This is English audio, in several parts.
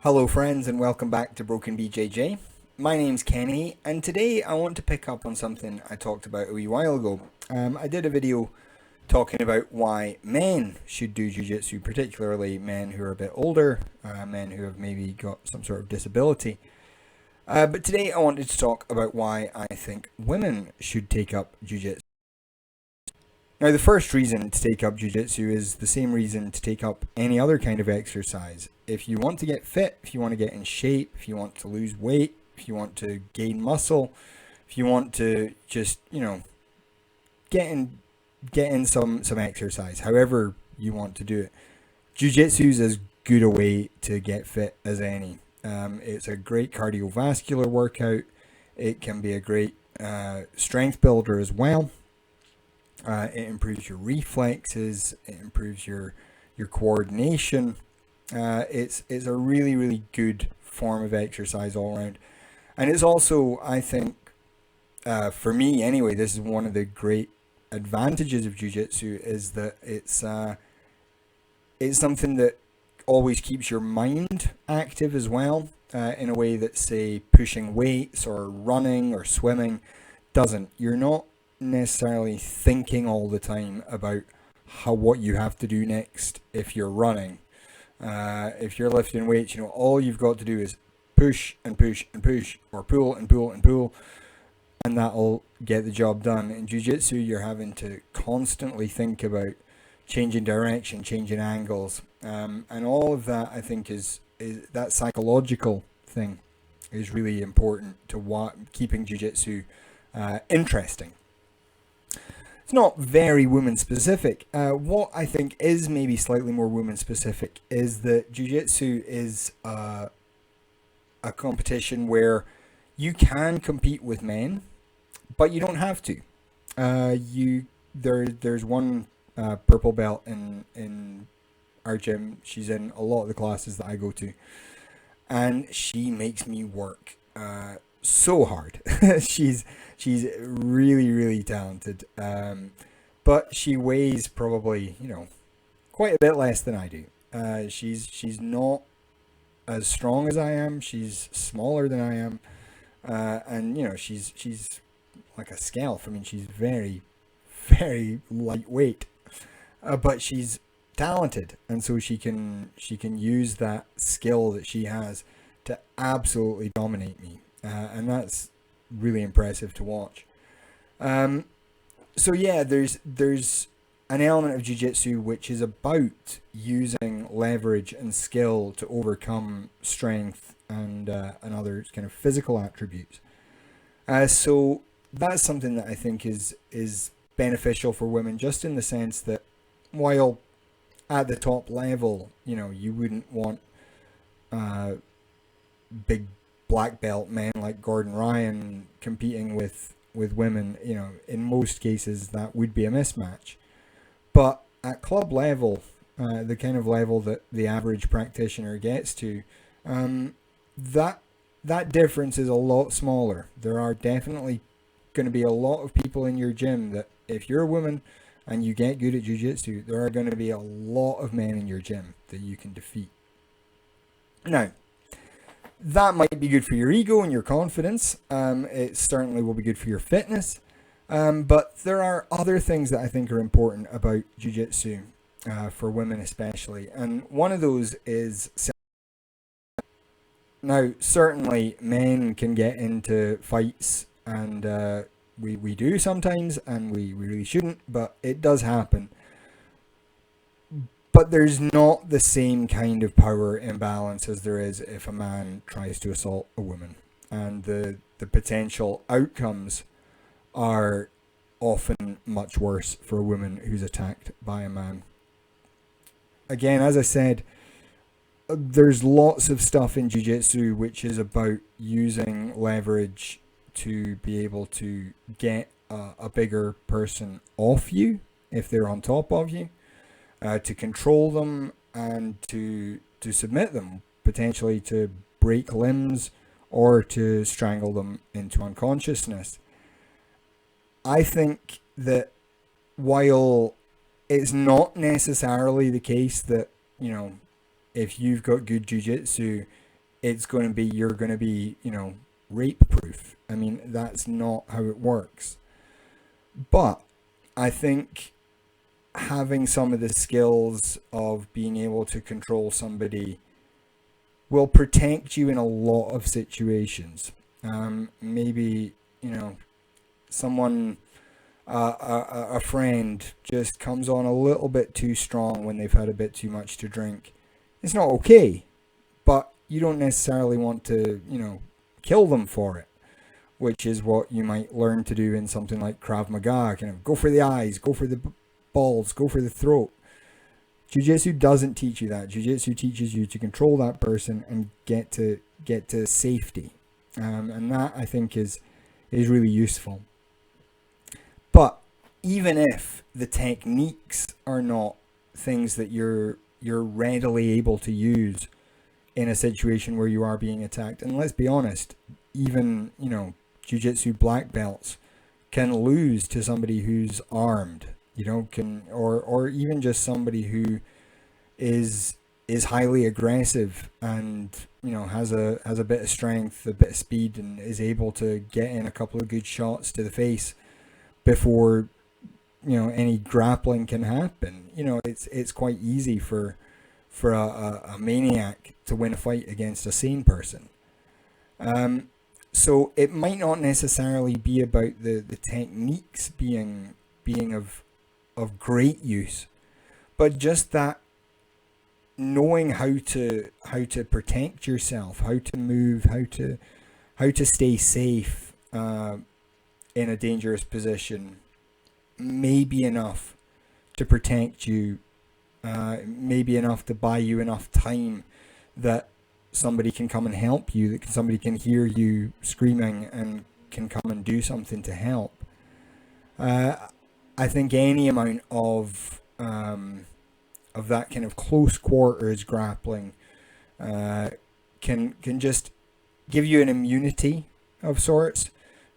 Hello friends and welcome back to Broken BJJ. My name's Kenny and today I want to pick up on something I talked about a wee while ago. I did a video talking about why men should do jiu-jitsu, particularly men who are a bit older, men who have maybe got some sort of disability. But today I wanted to talk about why I think women should take up jiu-jitsu. Now, the first reason to take up jiu-jitsu is the same reason to take up any other kind of exercise. If you want to get fit, if you want to get in shape, if you want to lose weight, if you want to gain muscle, if you want to just, get in some exercise, however you want to do it. Jiu-jitsu is as good a way to get fit as any. It's a great cardiovascular workout. It can be a great strength builder as well. It improves your reflexes. It improves your coordination. It's a really, really good form of exercise all around. And it's also, I think, for me anyway, this is one of the great advantages of jiu-jitsu is that it's something that always keeps your mind active as well, in a way that, say, pushing weights or running or swimming doesn't. You're not necessarily thinking all the time about what you have to do next if you're running. If you're lifting weights, all you've got to do is push and push and push, or pull and pull and pull, and that'll get the job done. In jiu-jitsu, you're having to constantly think about changing direction, changing angles, and all of that, I think, is that psychological thing is really important to keeping jiu-jitsu interesting. It's not very women specific. What I think is maybe slightly more women specific is that jiu-jitsu is a competition where you can compete with men, but you don't have to. There's one purple belt in our gym. She's in a lot of the classes that I go to, and she makes me work so hard. she's really, really talented, but she weighs probably quite a bit less than I do. She's not as strong as I am. She's smaller than I am, and she's like a scalp. I mean, she's very, very lightweight, but she's talented, and so she can use that skill that she has to absolutely dominate me. And that's really impressive to watch. So yeah, there's an element of jiu-jitsu which is about using leverage and skill to overcome strength and other kind of physical attributes. So that's something that I think is beneficial for women, just in the sense that while at the top level, you wouldn't want big black belt men like Gordon Ryan competing with women. In most cases that would be a mismatch. But at club level, the kind of level that the average practitioner gets to, that difference is a lot smaller. There are definitely going to be a lot of people in your gym that, if you're a woman and you get good at jiu-jitsu, there are going to be a lot of men in your gym that you can defeat. Now, that might be good for your ego and your confidence. It certainly will be good for your fitness. But there are other things that I think are important about jiu-jitsu, for women especially. And one of those is self-defense. Now, certainly men can get into fights, and we do sometimes, and we really shouldn't, but it does happen. But there's not the same kind of power imbalance as there is if a man tries to assault a woman. And the potential outcomes are often much worse for a woman who's attacked by a man. Again, as I said, there's lots of stuff in jiu-jitsu which is about using leverage to be able to get a bigger person off you if they're on top of you. To control them and to submit them, potentially to break limbs or to strangle them into unconsciousness. I think that while it's not necessarily the case that, if you've got good jiu-jitsu, it's going to be, you're going to be, rape proof. I mean, that's not how it works. But I think having some of the skills of being able to control somebody will protect you in a lot of situations. Maybe, someone, a friend just comes on a little bit too strong when they've had a bit too much to drink. It's not okay, but you don't necessarily want to, kill them for it, which is what you might learn to do in something like Krav Maga. Kind of go for the eyes, go for the balls, go for the throat. Jiu-Jitsu doesn't teach you that. Jiu-Jitsu teaches you to control that person and get to safety, and that, I think, is really useful. But even if the techniques are not things that you're readily able to use in a situation where you are being attacked, and let's be honest, even jiu-jitsu black belts can lose to somebody who's armed, or even just somebody who is highly aggressive and has a bit of strength, a bit of speed, and is able to get in a couple of good shots to the face before any grappling can happen. It's quite easy for a maniac to win a fight against a sane person. So it might not necessarily be about the techniques being of great use, but just that knowing how to protect yourself, how to move, how to stay safe in a dangerous position may be enough to protect you, may be enough to buy you enough time that somebody can come and help you, that somebody can hear you screaming and can come and do something to help. I think any amount of that kind of close quarters grappling can just give you an immunity of sorts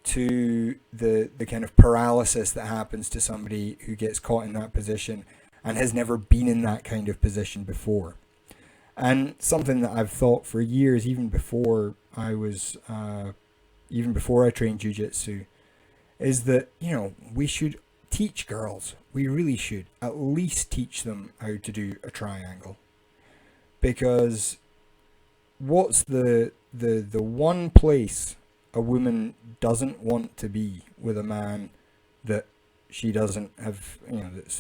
to the kind of paralysis that happens to somebody who gets caught in that position and has never been in that kind of position before. And something that I've thought for years, even before I trained jiu-jitsu, is that we should teach girls. We really should at least teach them how to do a triangle, because what's the one place a woman doesn't want to be with a man that she doesn't have,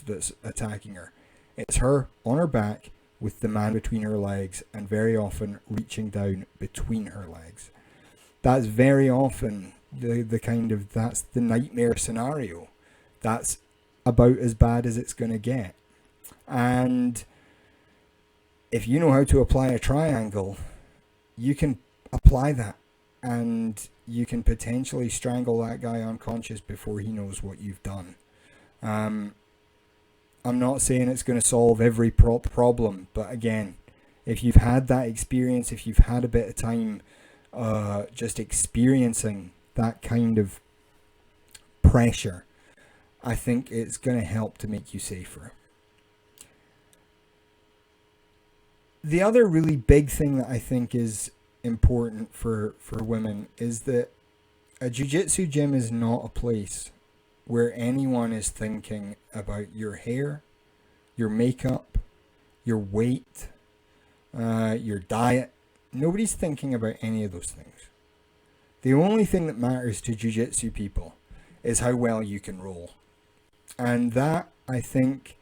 that's attacking her? It's her on her back with the man between her legs, and very often reaching down between her legs. That's very often that's the nightmare scenario. That's about as bad as it's going to get. And if you know how to apply a triangle, you can apply that, and you can potentially strangle that guy unconscious before he knows what you've done. I'm not saying it's going to solve every problem, but again, if you've had that experience, if you've had a bit of time just experiencing that kind of pressure, I think it's going to help to make you safer. The other really big thing that I think is important for women is that a jiu-jitsu gym is not a place where anyone is thinking about your hair, your makeup, your weight, your diet. Nobody's thinking about any of those things. The only thing that matters to jiu-jitsu people is how well you can roll. And that, I think,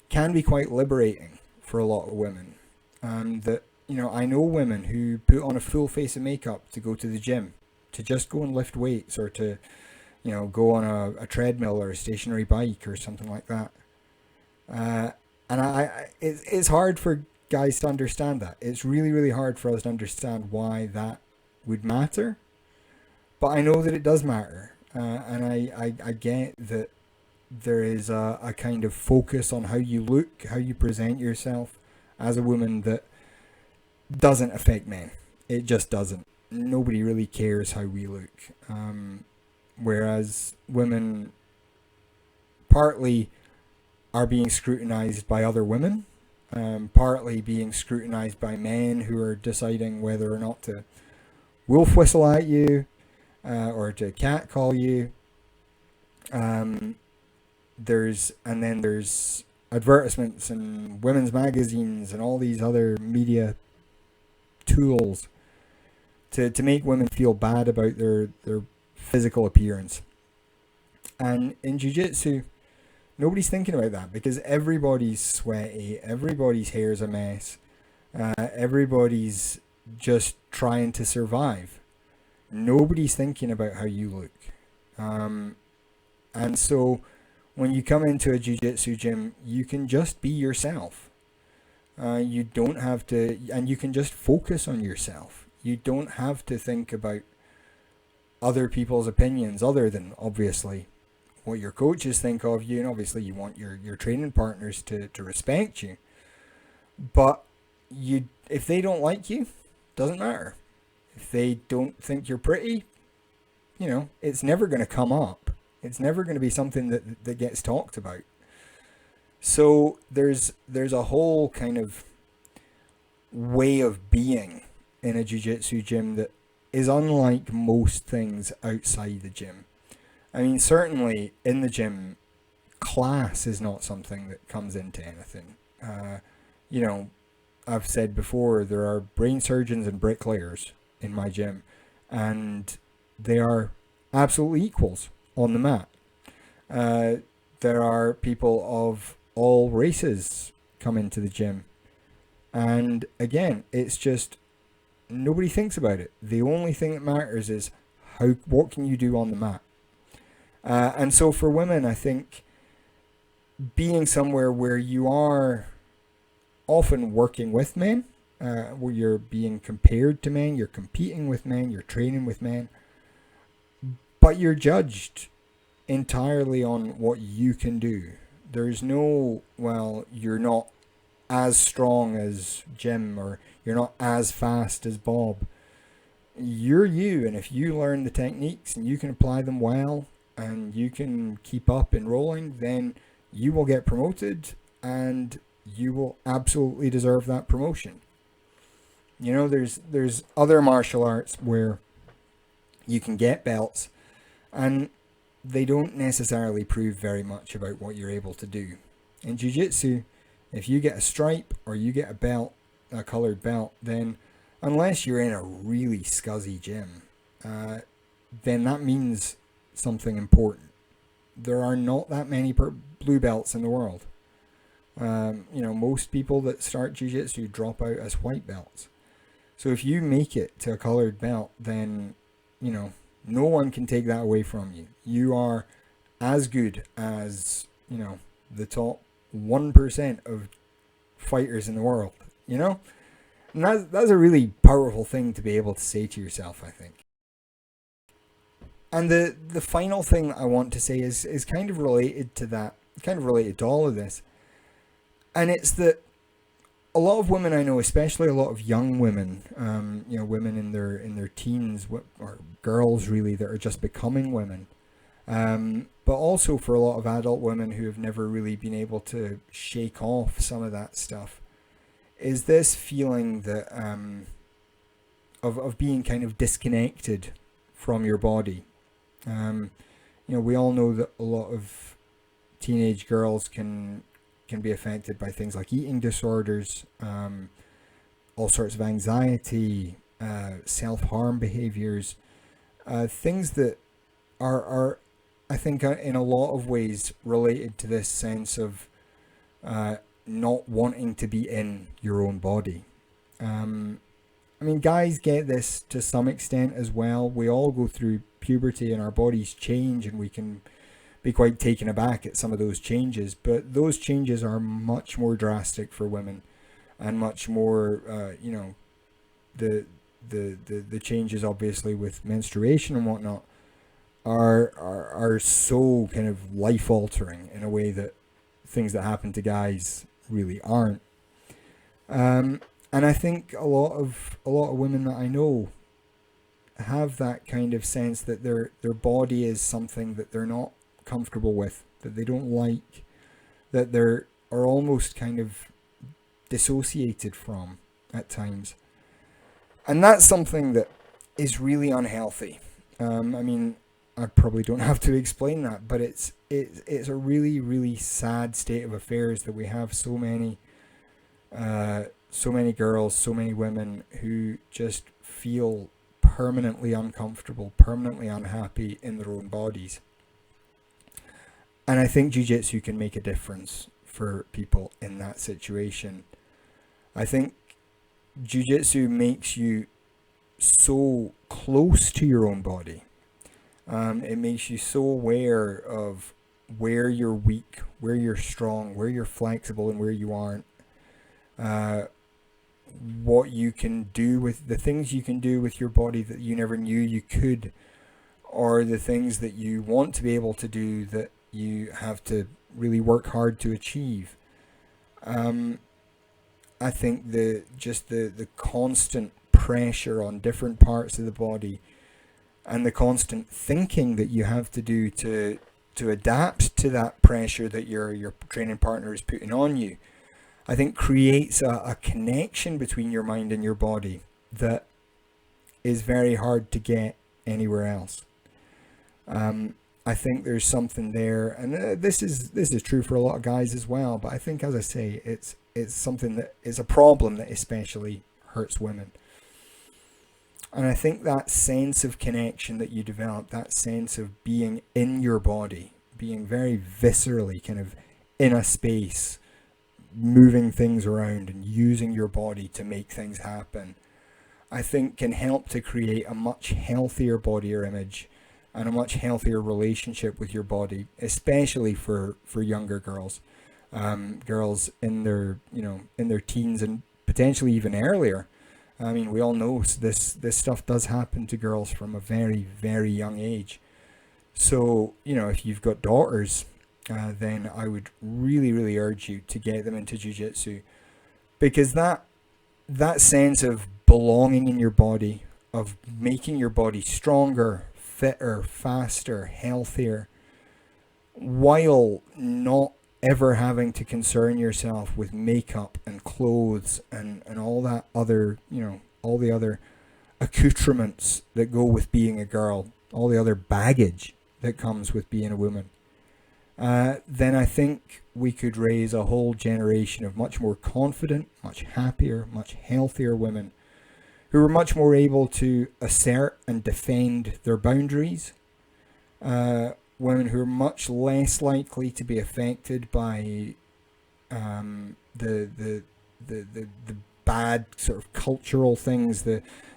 can be quite liberating for a lot of women. I know women who put on a full face of makeup to go to the gym, to just go and lift weights, or to go on a treadmill or a stationary bike or something like that. And it's hard for guys to understand that. It's really, really hard for us to understand why that would matter. But I know that it does matter. And I get that there is a kind of focus on how you look, how you present yourself as a woman that doesn't affect men. It just doesn't. Nobody really cares how we look. Whereas women partly are being scrutinized by other women partly being scrutinized by men who are deciding whether or not to wolf whistle at you or to catcall you. There's advertisements and women's magazines and all these other media tools to make women feel bad about their physical appearance. And in jiu-jitsu, nobody's thinking about that because everybody's sweaty, everybody's hair's a mess, everybody's just trying to survive. Nobody's thinking about how you look. And so when you come into a jiu-jitsu gym, you can just be yourself. You don't have to, and you can just focus on yourself. You don't have to think about other people's opinions other than, obviously, what your coaches think of you, and obviously you want your training partners to respect you. But if they don't like you, doesn't matter. If they don't think you're pretty, it's never going to come up. It's never going to be something that gets talked about. So there's a whole kind of way of being in a jiu-jitsu gym that is unlike most things outside the gym. I mean, certainly in the gym, class is not something that comes into anything. I've said before, there are brain surgeons and bricklayers in my gym, and they are absolutely equals on the mat. There are people of all races come into the gym, and again, it's just nobody thinks about it. The only thing that matters is what can you do on the mat. And so for women, I think being somewhere where you are often working with men, where you're being compared to men, you're competing with men, you're training with men, but you're judged entirely on what you can do. There's no, well, you're not as strong as Jim, or you're not as fast as Bob. You're you, and if you learn the techniques and you can apply them well, and you can keep up in rolling, then you will get promoted, and you will absolutely deserve that promotion. There's other martial arts where you can get belts, and they don't necessarily prove very much about what you're able to do. In jiu-jitsu, if you get a stripe or you get a belt, a colored belt, then unless you're in a really scuzzy gym, then that means something important. There are not that many blue belts in the world. Most people that start jiu-jitsu drop out as white belts. So if you make it to a colored belt, then, no one can take that away from you. You are as good as, the top 1% of fighters in the world, And that's a really powerful thing to be able to say to yourself, I think. And the final thing I want to say is kind of related to that, kind of related to all of this. And it's that a lot of women I know, especially a lot of young women, women in their teens, or girls really, that are just becoming women, but also for a lot of adult women who have never really been able to shake off some of that stuff, is this feeling that of being kind of disconnected from your body. We all know that a lot of teenage girls can be affected by things like eating disorders, all sorts of anxiety, self-harm behaviors, things that are I think in a lot of ways related to this sense of not wanting to be in your own body. Guys get this to some extent as well. We all go through puberty and our bodies change, and we can be quite taken aback at some of those changes, but those changes are much more drastic for women, and much more the changes obviously with menstruation and whatnot are so kind of life altering in a way that things that happen to guys really aren't. And I think a lot of women that I know have that kind of sense that their body is something that they're not comfortable with, that they don't like, that are almost kind of dissociated from at times. And that's something that is really unhealthy. I mean, I probably don't have to explain that, but it's a really, really sad state of affairs that we have so many girls, so many women who just feel permanently uncomfortable, permanently unhappy in their own bodies. And I think Jiu-Jitsu can make a difference for people in that situation. I think Jiu-Jitsu makes you so close to your own body. It makes you so aware of where you're weak, where you're strong, where you're flexible, and where you aren't. What you can do with the things you can do with your body that you never knew you could, or the things that you want to be able to do that you have to really work hard to achieve. I think the constant pressure on different parts of the body and the constant thinking that you have to do to adapt to that pressure that your training partner is putting on you, I think creates a connection between your mind and your body that is very hard to get anywhere else. I think there's something there, and this is true for a lot of guys as well, but I think, as I say, it's something that is a problem that especially hurts women. And I think that sense of connection that you develop, that sense of being in your body, being very viscerally kind of in a space, moving things around and using your body to make things happen, I think can help to create a much healthier body or image and a much healthier relationship with your body, especially for younger girls, girls in their teens and potentially even earlier. I mean, we all know this stuff does happen to girls from a very, very young age. So, if you've got daughters, then I would really, really urge you to get them into jiu-jitsu, because that sense of belonging in your body, of making your body stronger, fitter, faster, healthier, while not ever having to concern yourself with makeup and clothes and all that other, all the other accoutrements that go with being a girl, all the other baggage that comes with being a woman, then I think we could raise a whole generation of much more confident, much happier, much healthier women who are much more able to assert and defend their boundaries. Women who are much less likely to be affected by the bad sort of cultural things.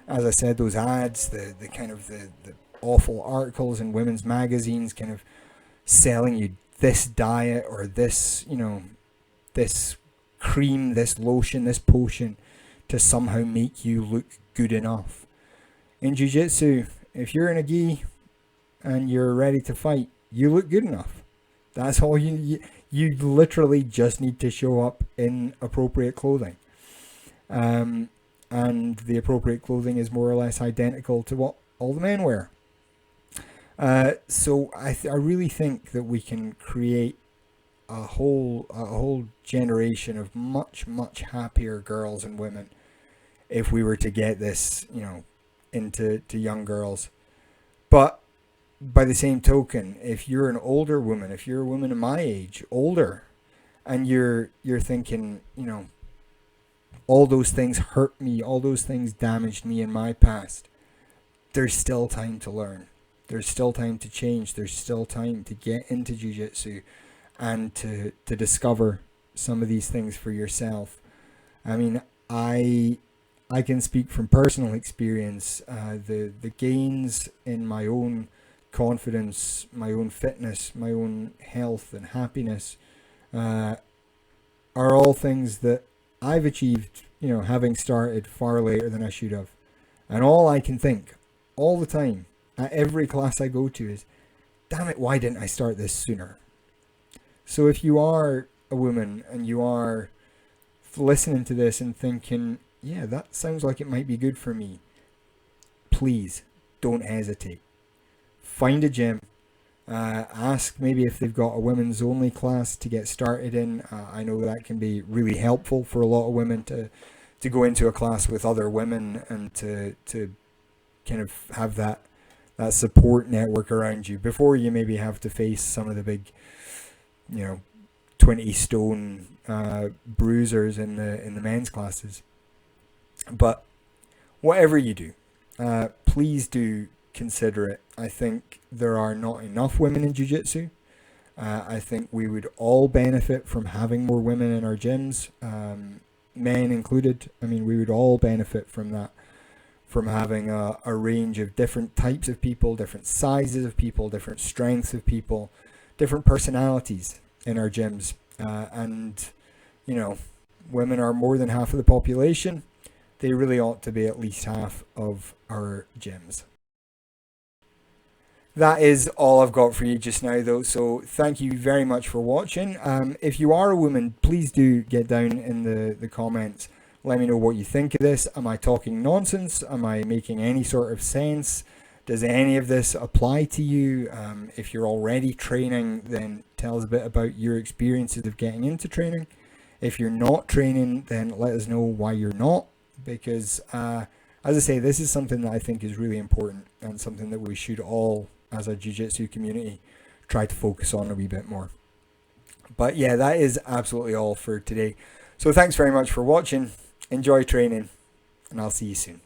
As I said, those ads, the kind of the awful articles in women's magazines, kind of selling you this diet or this, this cream, this lotion, this potion to somehow make you look good enough. In jiu-jitsu, if you're in a gi and you're ready to fight, you look good enough. That's all you literally just need to show up in appropriate clothing. And the appropriate clothing is more or less identical to what all the men wear. So I really think that we can create a whole generation of much, much happier girls and women if we were to get this, into young girls. But by the same token, if you're an older woman, if you're a woman of my age, older, and you're thinking, all those things hurt me, all those things damaged me in my past, there's still time to learn. There's still time to change. There's still time to get into jiu-jitsu and to discover some of these things for yourself. I mean, I can speak from personal experience. The gains in my own confidence, my own fitness, my own health and happiness are all things that I've achieved, having started far later than I should have. And all I can think all the time at every class I go to is, damn it, why didn't I start this sooner? So if you are a woman and you are listening to this and thinking, yeah, that sounds like it might be good for me, please don't hesitate. Find a gym, Ask maybe if they've got a women's only class to get started in. I know that can be really helpful for a lot of women to go into a class with other women and to kind of have that support network around you before you maybe have to face some of the big, 20 stone bruisers in the men's classes. But whatever you do, please do consider it. I think there are not enough women in jiu-jitsu. I think we would all benefit from having more women in our gyms, men included. I mean, we would all benefit from that, from having a range of different types of people, different sizes of people, different strengths of people, different personalities in our gyms. And, women are more than half of the population. They really ought to be at least half of our gyms. That is all I've got for you just now, though, so thank you very much for watching. If you are a woman, please do get down in the comments. Let me know what you think of this. Am I talking nonsense? Am I making any sort of sense? Does any of this apply to you? If you're already training, then tell us a bit about your experiences of getting into training. If you're not training, then let us know why you're not, because as I say, this is something that I think is really important and something that we should all, as a jiu-jitsu community, try to focus on a wee bit more. But yeah, that is absolutely all for today. So thanks very much for watching. Enjoy training, and I'll see you soon.